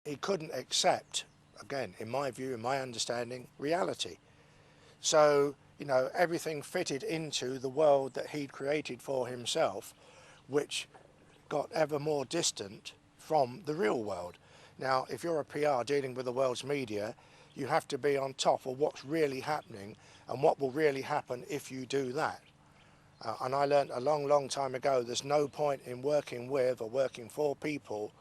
he couldn't accept, again, in my view, in my understanding, reality. So, you know, everything fitted into the world that he'd created for himself, which got ever more distant from the real world. Now, if you're a PR dealing with the world's media, you have to be on top of what's really happening and what will really happen if you do that. And I learned a long, long time ago, there's no point in working with or working for people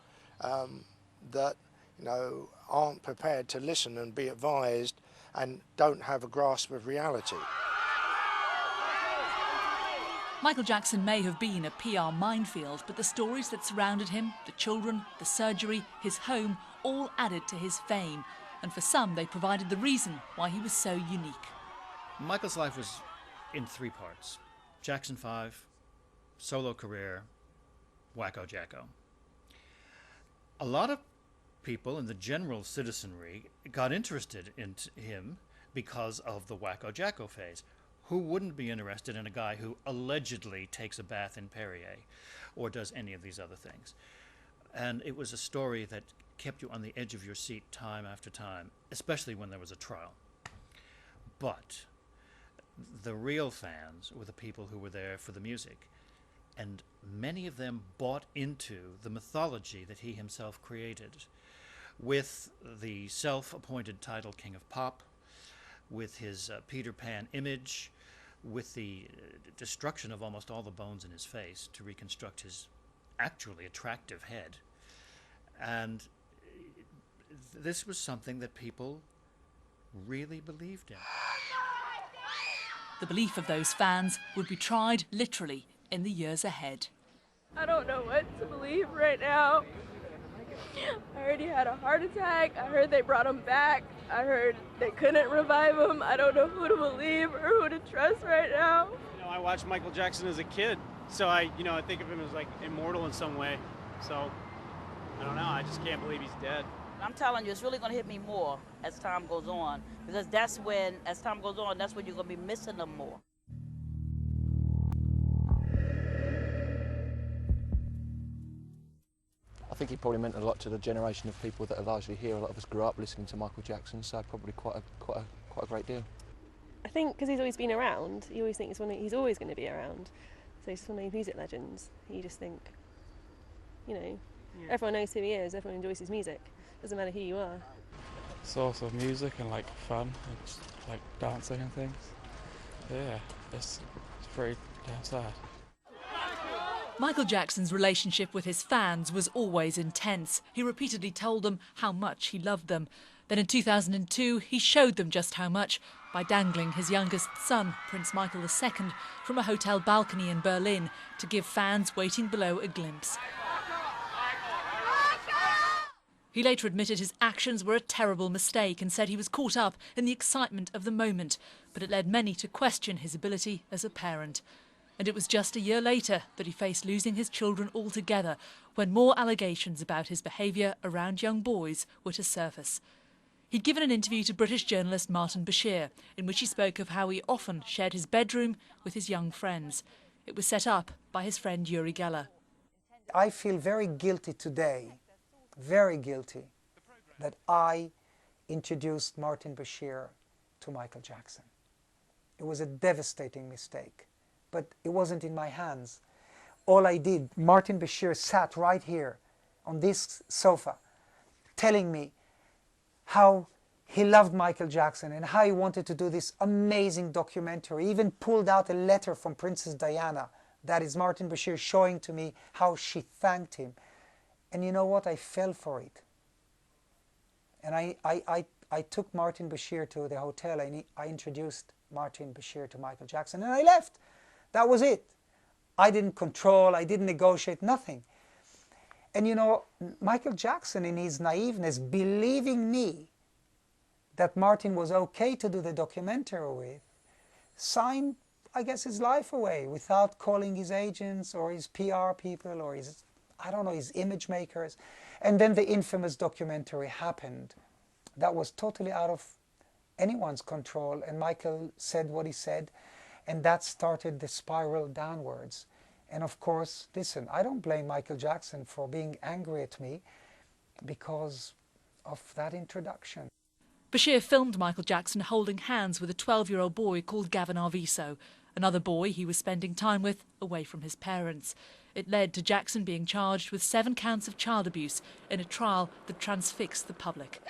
that, you know, aren't prepared to listen and be advised and don't have a grasp of reality. Michael Jackson may have been a PR minefield, but the stories that surrounded him, the children, the surgery, his home, all added to his fame. And for some, they provided the reason why he was so unique. Michael's life was in three parts: Jackson 5, solo career, Wacko Jacko. A lot of people in the general citizenry got interested in him because of the Wacko Jacko phase. Who wouldn't be interested in a guy who allegedly takes a bath in Perrier or does any of these other things? And it was a story that kept you on the edge of your seat time after time, especially when there was a trial. But the real fans were the people who were there for the music, and many of them bought into the mythology that he himself created, with the self-appointed title King of Pop, with his Peter Pan image, with the destruction of almost all the bones in his face to reconstruct his actually attractive head. And this was something that people really believed in. The belief of those fans would be tried literally in the years ahead. I don't know what to believe right now. I heard he had a heart attack. I heard they brought him back. I heard they couldn't revive him. I don't know who to believe or who to trust right now. You know, I watched Michael Jackson as a kid, so I think of him as like immortal in some way. So I don't know. I just can't believe he's dead. I'm telling you, it's really going to hit me more as time goes on, because that's when, as time goes on, that's when you're going to be missing them more. I think he probably meant a lot to the generation of people that are largely here. A lot of us grew up listening to Michael Jackson, so probably quite a great deal. I think because he's always been around, you always think he's always going to be around. So he's one of these music legends. You just think, you know, everyone knows who he is, everyone enjoys his music. Doesn't matter who you are. Source of music and like fun, and just, like dancing and things. Yeah, it's pretty damn sad. Michael Jackson's relationship with his fans was always intense. He repeatedly told them how much he loved them. Then in 2002, he showed them just how much by dangling his youngest son, Prince Michael II, from a hotel balcony in Berlin to give fans waiting below a glimpse. He later admitted his actions were a terrible mistake and said he was caught up in the excitement of the moment, but it led many to question his ability as a parent. And it was just a year later that he faced losing his children altogether, when more allegations about his behaviour around young boys were to surface. He'd given an interview to British journalist Martin Bashir, in which he spoke of how he often shared his bedroom with his young friends. It was set up by his friend Uri Geller. I feel very guilty today, very guilty, that I introduced Martin Bashir to Michael Jackson. It was a devastating mistake. But it wasn't in my hands. All I did, Martin Bashir sat right here on this sofa telling me how he loved Michael Jackson and how he wanted to do this amazing documentary. He even pulled out a letter from Princess Diana. That is Martin Bashir showing to me how she thanked him. And you know what? I fell for it. And I took Martin Bashir to the hotel and I introduced Martin Bashir to Michael Jackson and I left. That was it. I didn't control, I didn't negotiate, nothing. And you know, Michael Jackson, in his naiveness, believing me that Martin was okay to do the documentary with, signed, I guess, his life away without calling his agents or his PR people or his, I don't know, his image makers. And then the infamous documentary happened. That was totally out of anyone's control, and Michael said what he said. And that started the spiral downwards. And of course, listen, I don't blame Michael Jackson for being angry at me, because of that introduction. Bashir filmed Michael Jackson holding hands with a 12-year-old boy called Gavin Arviso, another boy he was spending time with away from his parents. It led to Jackson being charged with 7 counts of child abuse in a trial that transfixed the public.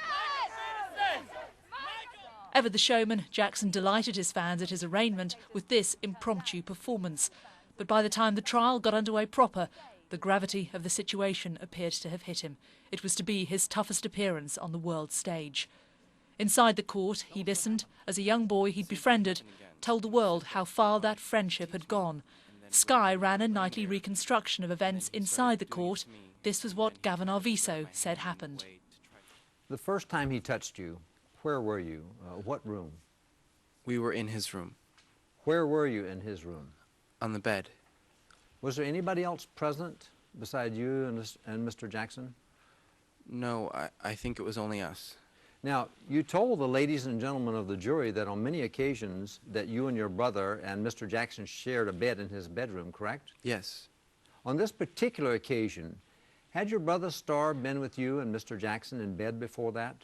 Ever the showman, Jackson delighted his fans at his arraignment with this impromptu performance. But by the time the trial got underway proper, the gravity of the situation appeared to have hit him. It was to be his toughest appearance on the world stage. Inside the court, he listened as a young boy he'd befriended told the world how far that friendship had gone. Sky ran a nightly reconstruction of events inside the court. This was what Gavin Arviso said happened. The first time he touched you, where were you? What room? We were in his room. Where were you in his room? On the bed. Was there anybody else present beside you and Mr. Jackson? No, I think it was only us. Now, you told the ladies and gentlemen of the jury that on many occasions that you and your brother and Mr. Jackson shared a bed in his bedroom, correct? Yes. On this particular occasion, had your brother Starr been with you and Mr. Jackson in bed before that?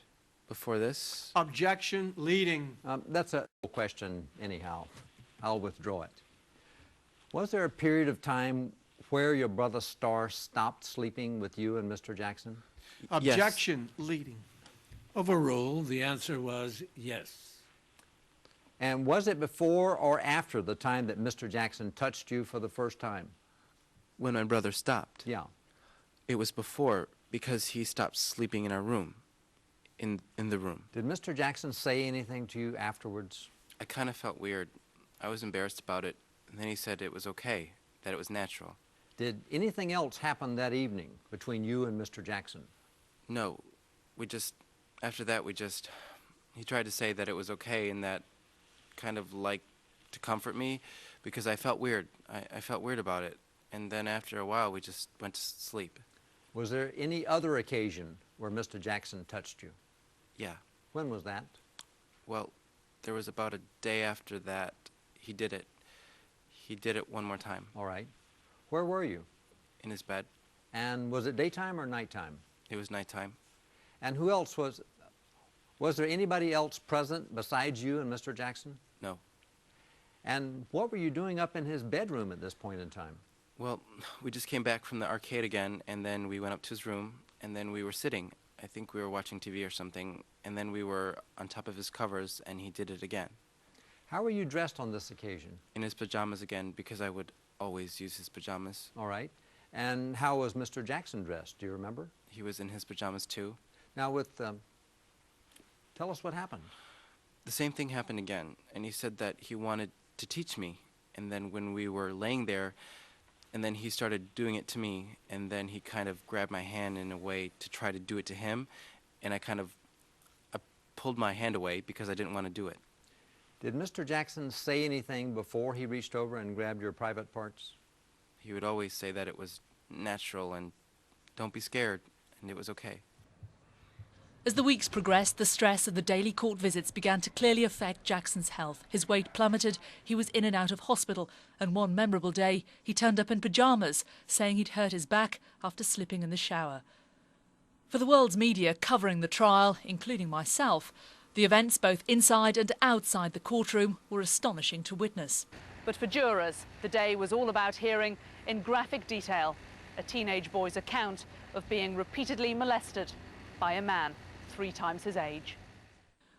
Before this? Objection, leading. That's a question anyhow. I'll withdraw it. Was there a period of time where your brother Starr stopped sleeping with you and Mr. Jackson? Objection, leading. Overruled. The answer was yes. And was it before or after the time that Mr. Jackson touched you for the first time? When my brother stopped? Yeah. It was before, because he stopped sleeping in our room, in the room. Did Mr. Jackson say anything to you afterwards? I kind of felt weird. I was embarrassed about it, and then he said it was okay, that it was natural. Did anything else happen that evening between you and Mr. Jackson? No, after that he tried to say that it was okay, and that kind of like to comfort me, because I felt weird. I felt weird about it, and then after a while we just went to sleep. Was there any other occasion where Mr. Jackson touched you? Yeah. When was that? Well, there was about a day after that he did it. He did it one more time. All right. Where were you? In his bed. And was it daytime or nighttime? It was nighttime. And who else was there anybody else present besides you and Mr. Jackson? No. And what were you doing up in his bedroom at this point in time? Well, we just came back from the arcade again, and then we went up to his room, and then we were sitting. I think we were watching TV or something, and then we were on top of his covers, and he did it again. How were you dressed on this occasion? In his pajamas again, because I would always use his pajamas. All right. And how was Mr. Jackson dressed? Do you remember? He was in his pajamas too. Now tell us what happened. The same thing happened again, and he said that he wanted to teach me, and then when we were laying there, and then he started doing it to me, and then he kind of grabbed my hand in a way to try to do it to him, and I pulled my hand away because I didn't want to do it. Did Mr. Jackson say anything before he reached over and grabbed your private parts? He would always say that it was natural and don't be scared, and it was okay. As the weeks progressed, the stress of the daily court visits began to clearly affect Jackson's health. His weight plummeted, he was in and out of hospital, and one memorable day he turned up in pyjamas, saying he'd hurt his back after slipping in the shower. For the world's media covering the trial, including myself, the events both inside and outside the courtroom were astonishing to witness. But for jurors, the day was all about hearing, in graphic detail, a teenage boy's account of being repeatedly molested by a man 3 times his age.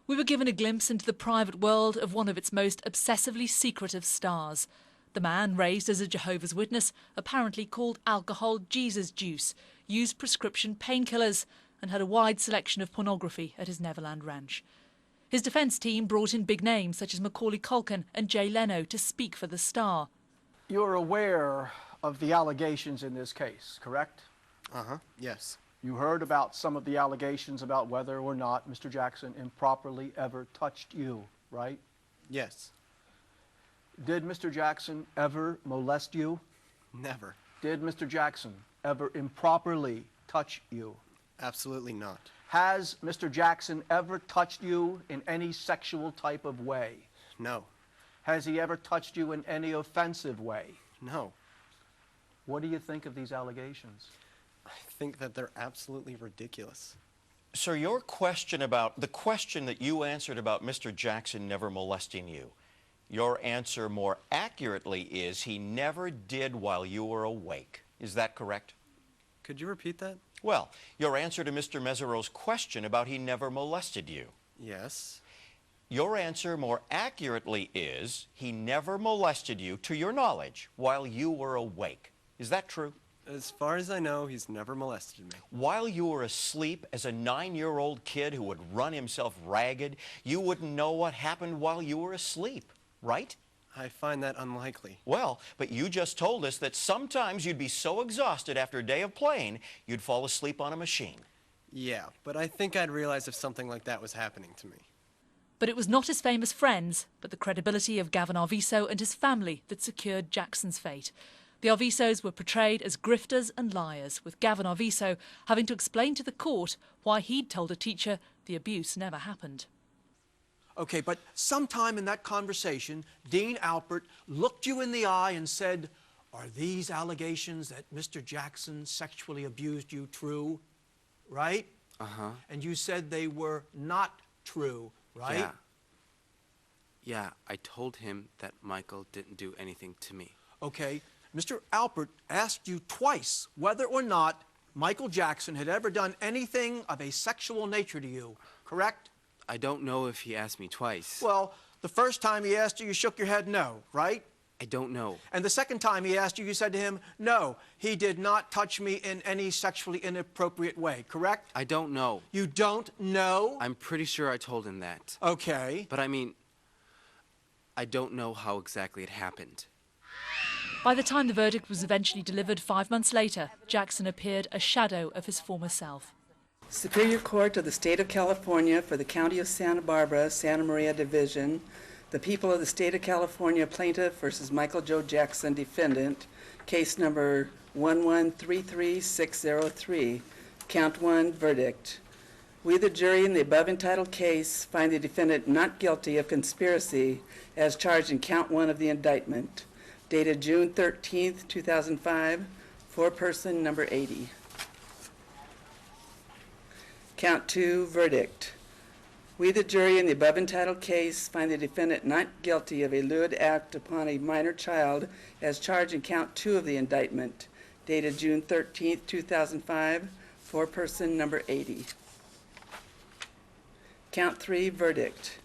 We were given a glimpse into the private world of one of its most obsessively secretive stars. The man, raised as a Jehovah's Witness, apparently called alcohol Jesus juice, used prescription painkillers, and had a wide selection of pornography at his Neverland ranch. His defence team brought in big names such as Macaulay Culkin and Jay Leno to speak for the star. You're aware of the allegations in this case, correct? Yes. You heard about some of the allegations about whether or not Mr. Jackson improperly ever touched you, right? Yes. Did Mr. Jackson ever molest you? Never. Did Mr. Jackson ever improperly touch you? Absolutely not. Has Mr. Jackson ever touched you in any sexual type of way? No. Has he ever touched you in any offensive way? No. What do you think of these allegations? I think that they're absolutely ridiculous. Sir, your question about, the question that you answered about Mr. Jackson never molesting you, your answer more accurately is he never did while you were awake. Is that correct? Could you repeat that? Well, your answer to Mr. Mesereau's question about he never molested you. Yes. Your answer more accurately is he never molested you, to your knowledge, while you were awake. Is that true? As far as I know, he's never molested me. While you were asleep as a 9-year-old kid who would run himself ragged, you wouldn't know what happened while you were asleep, right? I find that unlikely. Well, but you just told us that sometimes you'd be so exhausted after a day of playing, you'd fall asleep on a machine. Yeah, but I think I'd realize if something like that was happening to me. But it was not his famous friends, but the credibility of Gavin Arvizo and his family that secured Jackson's fate. The Arvizos were portrayed as grifters and liars, with Gavin Arvizo having to explain to the court why he'd told a teacher the abuse never happened. Okay, but sometime in that conversation, Dean Alpert looked you in the eye and said, "Are these allegations that Mr. Jackson sexually abused you true?" Right? Uh-huh. And you said they were not true, right? Yeah. Yeah, I told him that Michael didn't do anything to me. Okay, Mr. Alpert asked you twice whether or not Michael Jackson had ever done anything of a sexual nature to you, correct? I don't know if he asked me twice. Well, the first time he asked you, you shook your head no, right? I don't know. And the second time he asked you, you said to him, "No, he did not touch me in any sexually inappropriate way," correct? I don't know. You don't know? I'm pretty sure I told him that. Okay. But I mean, I don't know how exactly it happened. By the time the verdict was eventually delivered 5 months later, Jackson appeared a shadow of his former self. Superior Court of the State of California for the County of Santa Barbara, Santa Maria Division. The people of the State of California, plaintiff versus Michael Joe Jackson, defendant. Case number 1133603. Count 1, verdict. We, the jury, in the above entitled case, find the defendant not guilty of conspiracy as charged in Count 1 of the indictment. Dated June 13th, 2005, foreperson number 80. Count 2, verdict. We, the jury, in the above entitled case, find the defendant not guilty of a lewd act upon a minor child as charged in Count 2 of the indictment. Dated June 13th, 2005, foreperson number 80. Count 3, verdict.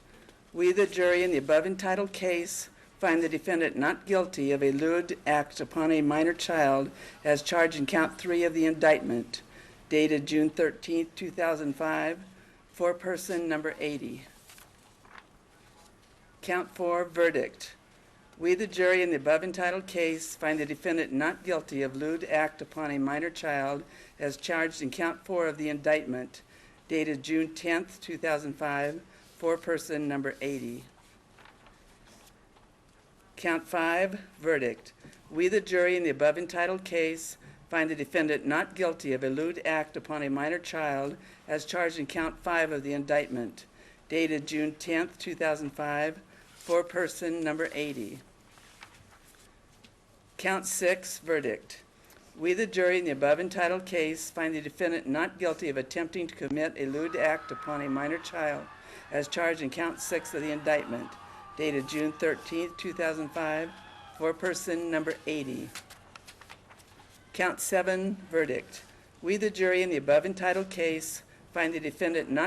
We, the jury, in the above entitled case, find the defendant not guilty of a lewd act upon a minor child as charged in Count 3 of the indictment, dated June 13, 2005, foreperson number 80. Count 4, verdict. We, the jury, in the above entitled case, find the defendant not guilty of lewd act upon a minor child as charged in Count 4 of the indictment, dated June 10, 2005, foreperson number 80. Count 5, verdict. We, the jury, in the above entitled case, find the defendant not guilty of a lewd act upon a minor child as charged in Count 5 of the indictment, dated June 10, 2005, foreperson number 80. Count 6, verdict. We, the jury, in the above entitled case, find the defendant not guilty of attempting to commit a lewd act upon a minor child as charged in Count 6 of the indictment, dated June 13, 2005, foreperson number 80. Count 7, verdict. We, the jury, in the above entitled case, find the defendant not